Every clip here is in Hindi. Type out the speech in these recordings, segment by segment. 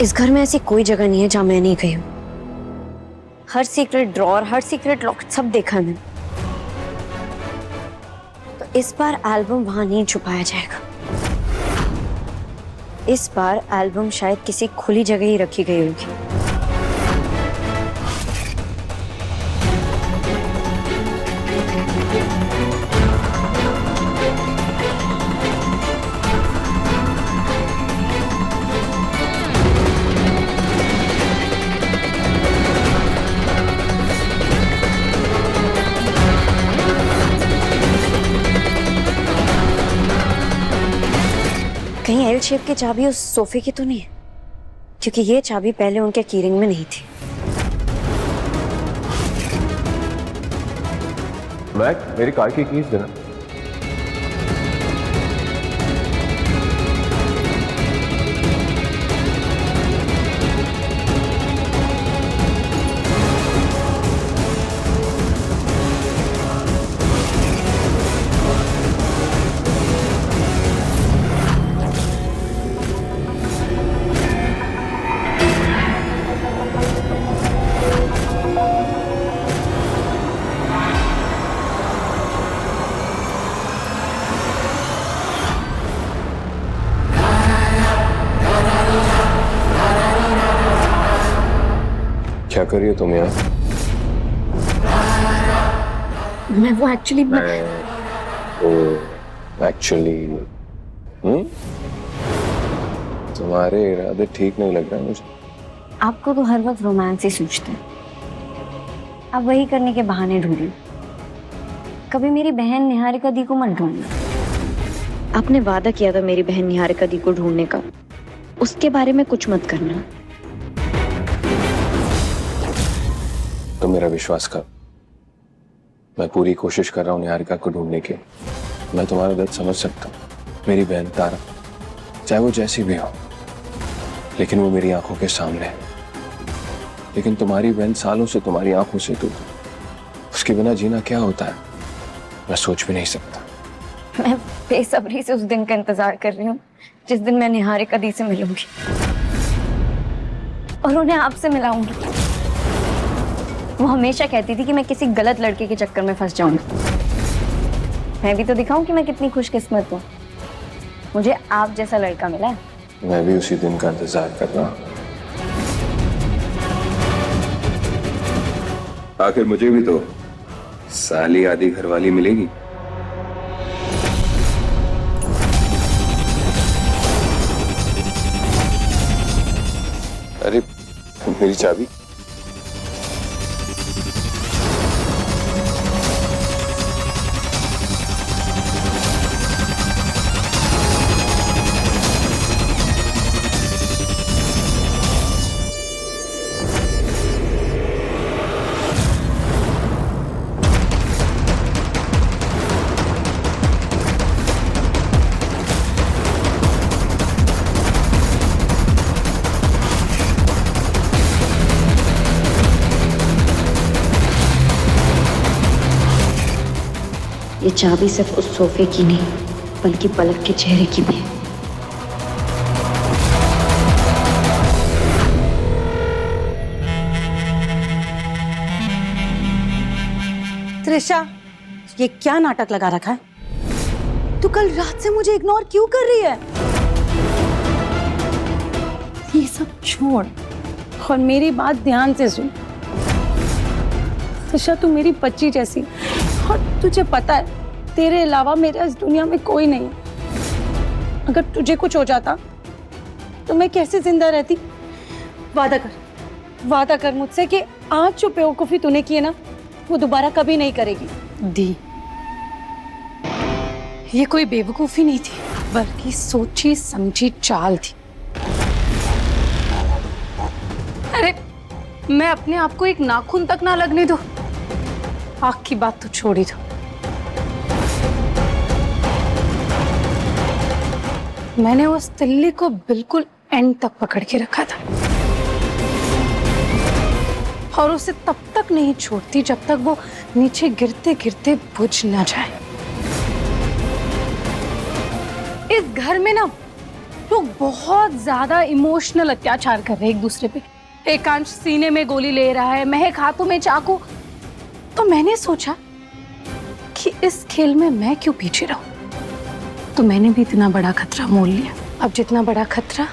इस घर में ऐसी कोई जगह नहीं है जहां मैं नहीं गई हूँ। हर सीक्रेट ड्रॉर, हर सीक्रेट लॉक सब देखा है मैंने। तो इस बार एल्बम वहां नहीं छुपाया जाएगा। इस बार एल्बम शायद किसी खुली जगह ही रखी गई होगी। कहीं एल शेप की चाबी उस सोफे की तो नहीं है? क्योंकि ये चाबी पहले उनके कीरिंग में नहीं थी। मैक, मेरी कार की कीज देना। क्या कर रही हो तुम यहाँ? मैं वो एक्चुअली तुम्हारे इरादे ठीक नहीं लग रहे मुझे। आपको तो हर वक्त रोमांस ही सूझते हैं। आप वही करने के बहाने ढूंढिए। कभी मेरी बहन निहारिका दी को मत ढूंढना। आपने वादा किया था मेरी बहन निहारिका दी को ढूंढने का, उसके बारे में कुछ मत करना। तो मेरा विश्वास कर, मैं पूरी कोशिश कर रहा हूँ निहारिका को ढूंढने की। मैं तुम्हारा दर्द समझ सकता हूँ। मेरी बहन तारा, चाहे वो जैसी भी हो, लेकिन वो मेरी आंखों के सामने है। लेकिन तुम्हारी बहन सालों से तुम्हारी आंखों से दूर, उसके बिना जीना क्या होता है मैं सोच भी नहीं सकता। मैं बेसब्री से उस दिन का इंतजार कर रही हूँ जिस दिन मैं निहारिका दी से मिलूंगी और उन्हें आपसे मिलाऊंगी। वो हमेशा कहती थी कि मैं किसी गलत लड़के के चक्कर में फंस जाऊंगी। मैं भी तो दिखाऊं कि मैं कितनी खुशकिस्मत हूँ। मुझे आप जैसा लड़का मिला है। मैं भी उसी दिन का इंतजार कर रहा हूँ। आखिर मुझे भी तो साली आदि घरवाली मिलेगी। अरे मेरी चाबी। ये चाबी सिर्फ उस सोफे की नहीं बल्कि पलक के चेहरे की भी है। त्रिशा, ये क्या नाटक लगा रखा है? तू कल रात से मुझे इग्नोर क्यों कर रही है? ये सब छोड़ और मेरी बात ध्यान से सुन। त्रिशा, तू मेरी बच्ची जैसी, और तुझे पता है तेरे अलावा मेरे इस दुनिया में कोई नहीं है। अगर तुझे कुछ हो जाता तो मैं कैसे जिंदा रहती? वादा कर मुझसे कि आज जो बेवकूफी तूने की है ना, वो दोबारा कभी नहीं करेगी। दी, ये कोई बेवकूफी नहीं थी, बल्कि सोची समझी चाल थी। अरे मैं अपने आप को एक नाखून तक ना लगने दो। आग की बात तो छोड़ ही दो। मैंने उस तिल्ली को बिल्कुल एंड तक पकड़ के रखा था और उसे तब तक नहीं छोड़ती जब तक वो नीचे गिरते गिरते बुझ ना जाए। इस घर में ना आप लोग बहुत ज्यादा इमोशनल अत्याचार कर रहे हैं एक दूसरे पे। एकांश सीने में गोली ले रहा है, महक हाथों में चाकू। तो मैंने सोचा कि इस खेल में मैं क्यों पीछे रहूं। तो मैंने भी इतना बड़ा खतरा मोल लिया। अब जितना बड़ा खतरा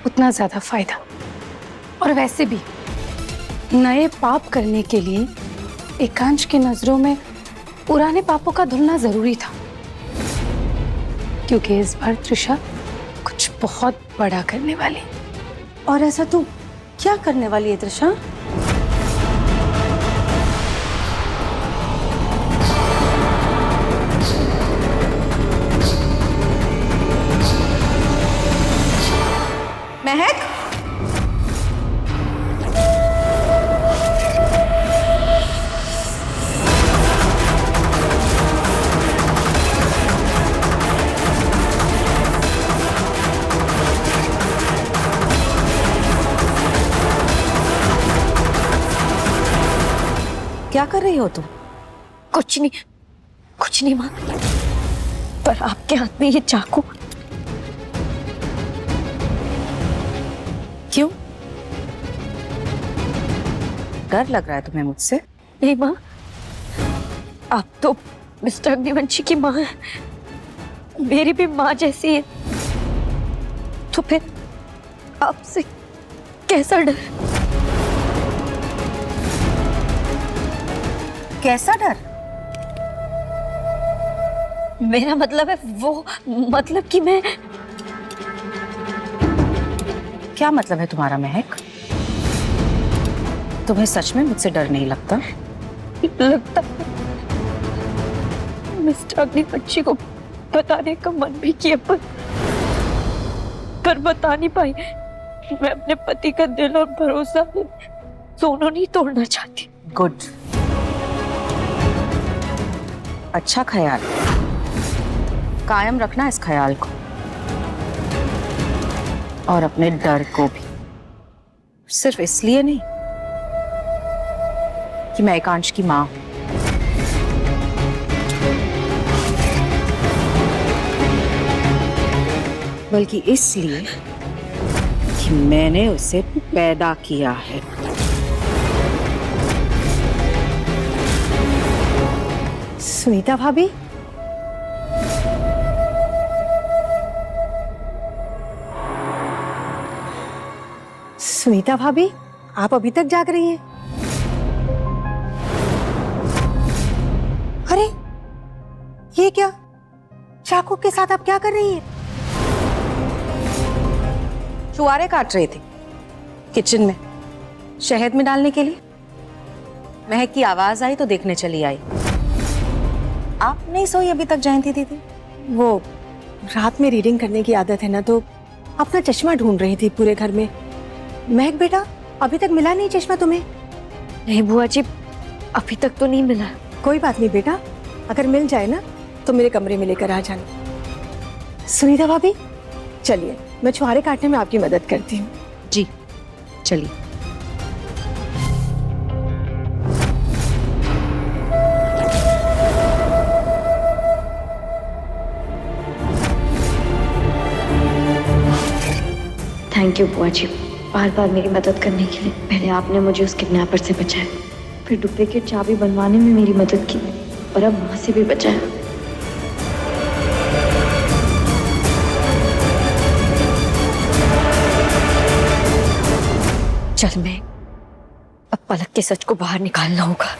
उतना ज्यादा फायदा। और वैसे भी नए पाप करने के लिए एकांश की नजरों में पुराने पापों का धुलना जरूरी था, क्योंकि इस बार त्रिशा कुछ बहुत बड़ा करने वाली। और ऐसा तू क्या करने वाली है त्रिशा? महक, क्या कर रही हो तुम? कुछ नहीं माँ, पर आपके हाथ में ये चाकू। क्यों? डर लग रहा है तुम्हें मुझसे? नहीं माँ, आप तो मिस्टर अग्निवंशी की माँ है, मेरी भी माँ जैसी है, तो फिर आपसे कैसा डर? कैसा डर? मेरा मतलब है वो, मतलब कि मैं। क्या मतलब है तुम्हारा महक? तुम्हें सच में मुझसे डर नहीं लगता? लगता मिस्टर अग्निवंशी को बताने का मन भी किया, पर बता नहीं पाई। मैं अपने पति का दिल और भरोसा दोनों नहीं तोड़ना चाहती। गुड, अच्छा ख्याल, कायम रखना इस ख्याल को, और अपने डर को भी। सिर्फ इसलिए नहीं कि मैं एकांश की मां हूं, बल्कि इसलिए कि मैंने उसे पैदा किया है। सुनीता भाभी, सुनीता भाभी, आप अभी तक जाग रही हैं? अरे ये क्या, चाकू के साथ आप क्या कर रही हैं? चुआरे काट रहे थे किचन में, शहद में डालने के लिए। महक की आवाज आई तो देखने चली आई। आप नहीं सोई अभी तक जयंती दीदी? वो रात में रीडिंग करने की आदत है ना, तो अपना चश्मा ढूंढ रही थी पूरे घर में। महक बेटा, अभी तक मिला नहीं चश्मा तुम्हें? नहीं बुआ जी, अभी तक तो नहीं मिला। कोई बात नहीं बेटा, अगर मिल जाए ना तो मेरे कमरे में लेकर आ जाना। सुनीता भाभी, चलिए मैं छुहारे काटने में आपकी मदद करती हूँ। जी चलिए। थैंक यू बुआ जी, बार बार मेरी मदद करने के लिए। पहले आपने मुझे उस किडनैपर से बचाया, फिर डुप्लीकेट चाबी बनवाने में मेरी मदद की, और अब माँ से भी बचाया। चल मैं अब पलक के सच को बाहर निकालना होगा।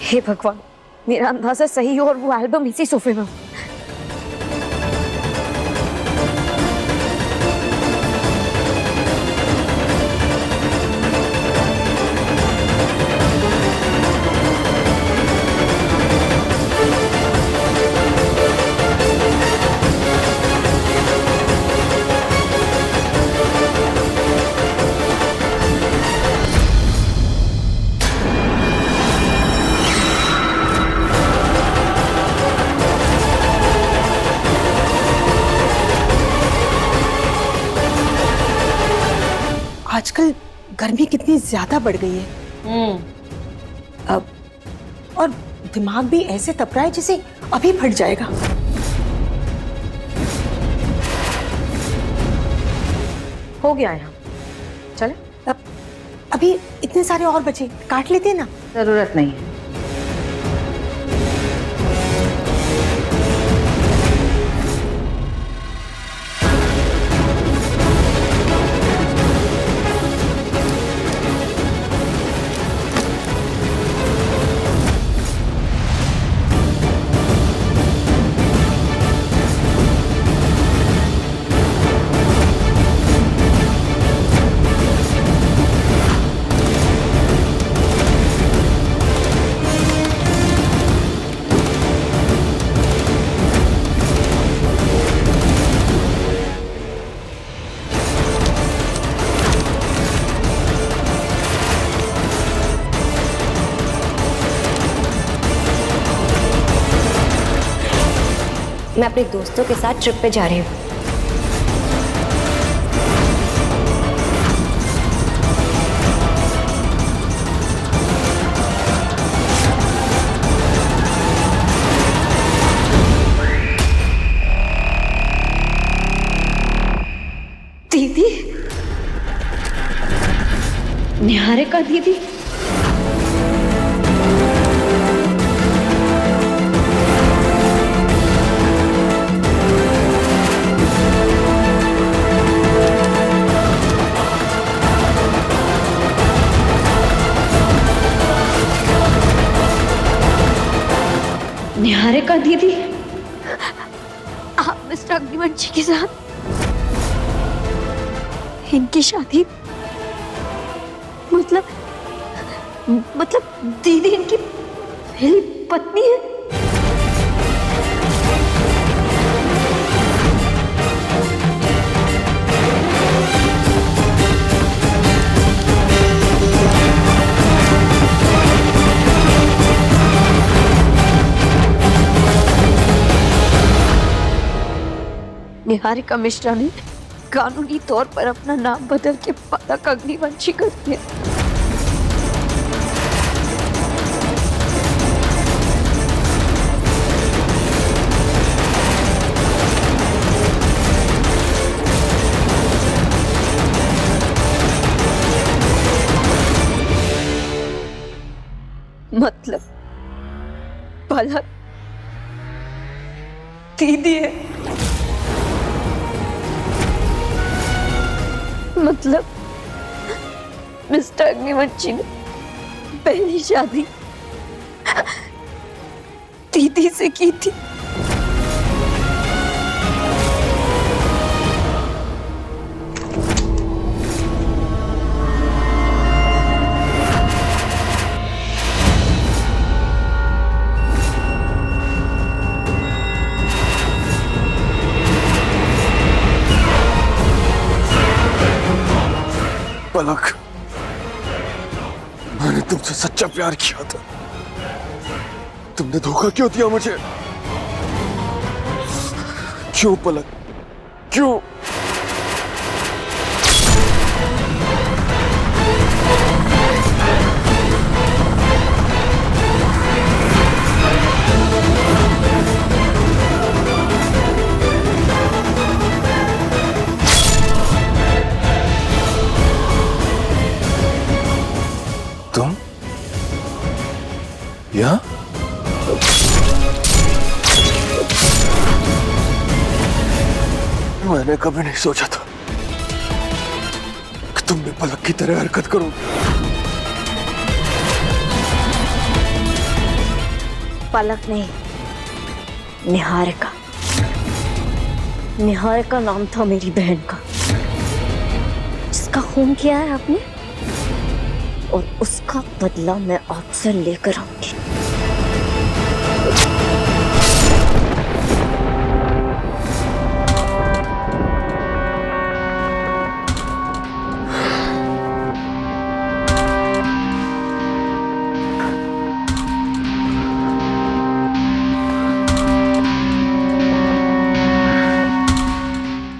हे भगवान, मेरा अंदाजा सही हो और वो एल्बम इसी सोफे में हो। आजकल गर्मी कितनी ज्यादा बढ़ गई है। अब और दिमाग भी ऐसे तप रहा है जैसे अभी फट जाएगा। हो गया यहाँ, चले। अब अभी इतने सारे और बचे, काट लेते हैं ना। जरूरत नहीं है। मैं अपने दोस्तों के साथ ट्रिप पे जा रही हूँ। दीदी, निहारिका दीदी, निहारिका दीदी, आप मिस्टर अग्निवंशी के साथ इनकी शादी, मतलब दीदी इनकी पहली पत्नी है। निहारिका मिश्रा ने कानूनी तौर पर अपना नाम बदल के पलक अग्निवंशी कर दिया। मतलब पलक दीदी है। मतलब मिस्टर अग्निवंशी ने पहली शादी दीदी से की थी। पलक, मैंने तुमसे सच्चा प्यार किया था। तुमने धोखा क्यों दिया मुझे? क्यों पलक, क्यों? तुम यहाँ? मैंने कभी नहीं सोचा था कि तुम भी पलक की तरह हरकत करोगे। पलक नहीं, निहारिका। निहारिका नाम था मेरी बहन का, जिसका खून किया है आपने, और उसका बदला मैं आपसे लेकर आऊंगी।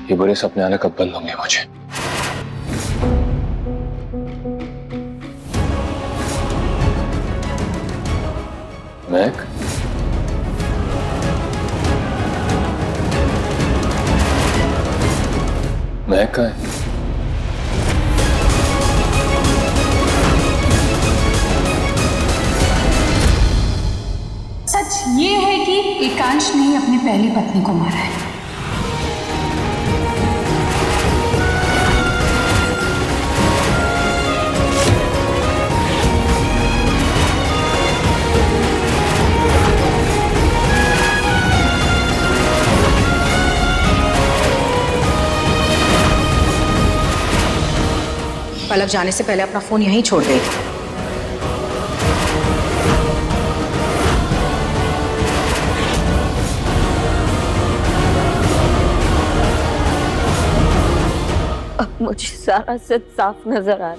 ये बुरे सपने आने कब बंद होंगे मुझे? महक, महक कहाँ है? सच ये है कि एकांश ने ही अपनी पहली पत्नी को मारा है। पलक जाने से पहले अपना फोन यहीं छोड़ गई थी। अब मुझे सारा सच साफ नजर आ रहा है।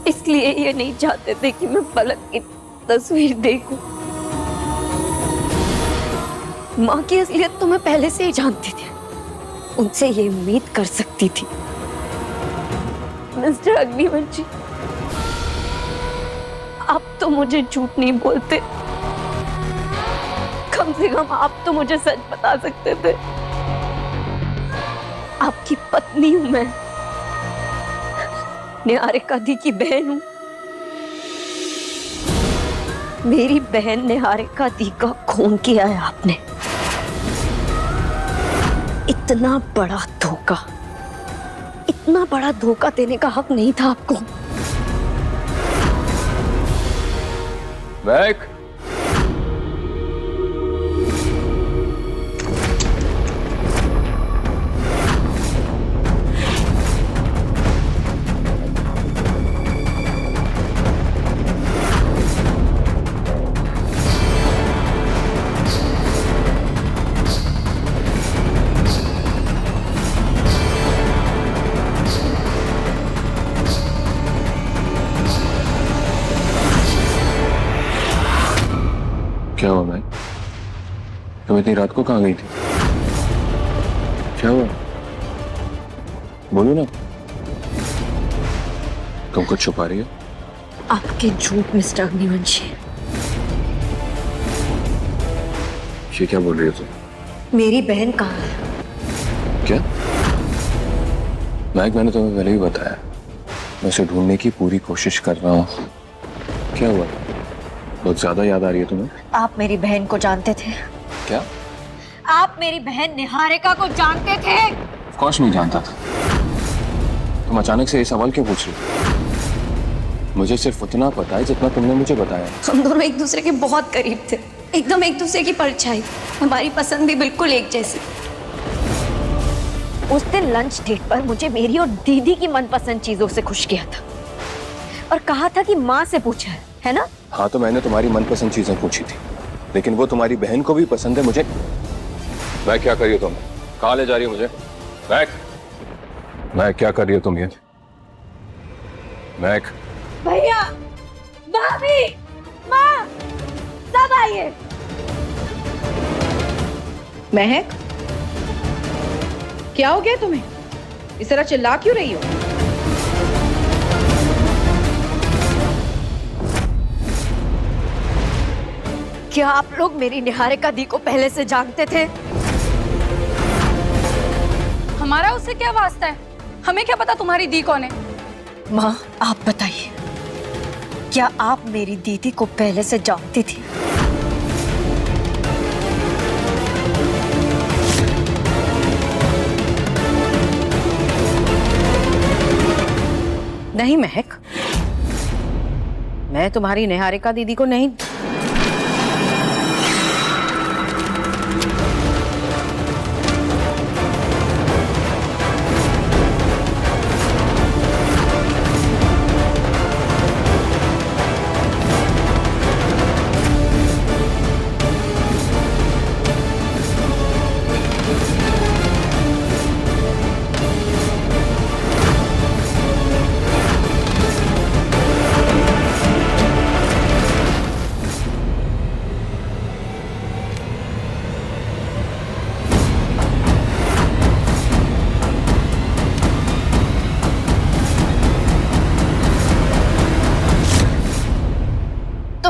इसलिए ये नहीं चाहते थे कि मैं पलक की तस्वीर देखूं। माँ की असलियत तो मैं पहले से ही जानती थी, उनसे ये उम्मीद कर सकती थी। मिस्टर अग्निवंशी, आप तो मुझे झूठ नहीं बोलते, कम से कम आप तो मुझे सच बता सकते थे। आपकी पत्नी हूं मैं, निहारिका दी की बहन हूं। मेरी बहन निहारिका दी का खून किया है आपने। इतना बड़ा धोखा, इतना बड़ा धोखा देने का हक नहीं था आपको। महक, क्या हुआ महक? तुम इतनी रात को कहाँ गई थी? क्या हुआ? बोलो ना। तुम कुछ छुपा रही हो? आपके झूठ मिस्टर अग्निवंशी। ये क्या बोल रही हो तुम? मेरी बहन कहाँ है? क्या? महक, मैंने तुम्हें पहले ही बताया, मैं उसे ढूंढने की पूरी कोशिश कर रहा हूँ। क्या हुआ? बहुत ज्यादा याद आ रही है तुम्हें? आप मेरी बहन को जानते थे? क्या? आप मेरी बहन निहारिका को जानते थे? ऑफ कोर्स नहीं जानता था। तुम अचानक से ये सवाल क्यों पूछ रही हो? मुझे सिर्फ उतना पता है जितना तुमने मुझे बताया। हम दोनों एक दूसरे के बहुत करीब थे, एकदम एक दूसरे की परछाई। हमारी पसंद भी बिल्कुल एक जैसी। उस दिन लंच डेट पर मुझे मेरी और दीदी की मनपसंद चीजों से खुश किया था और कहा था कि माँ से पूछा है ना? हाँ, तो मैंने तुम्हारी मनपसंद चीजें पूछी थी, लेकिन वो तुम्हारी बहन को भी पसंद है। मुझे मैं क्या कर रही हो तुम? कहाँ ले जा रही हो मुझे? मैं क्या कर रही हो तुम ये? मैक, भैया, भाभी, माँ, सब आइए। महक, क्या हो गया तुम्हें? इस तरह चिल्ला क्यों रही हो? क्या आप लोग मेरी निहारिका दी को पहले से जानते थे? हमारा उससे क्या वास्ता है? हमें क्या पता तुम्हारी दी कौन है? माँ, आप बताइए, क्या आप मेरी दीदी को पहले से जानती थी? नहीं महक, मैं तुम्हारी निहारिका दीदी को नहीं।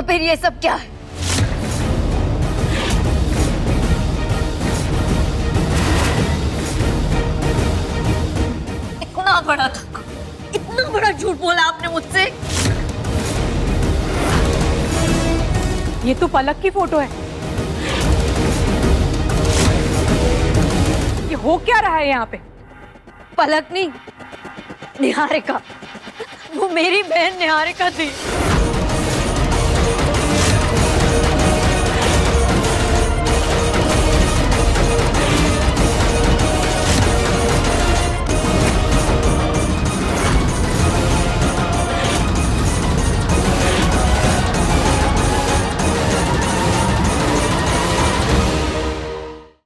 फिर ये सब क्या है? इतना बड़ा धक्का, इतना बड़ा झूठ बोला आपने मुझसे। ये तो पलक की फोटो है। ये हो क्या रहा है यहाँ पे? पलक नहीं, निहारिका। वो मेरी बहन निहारिका थी।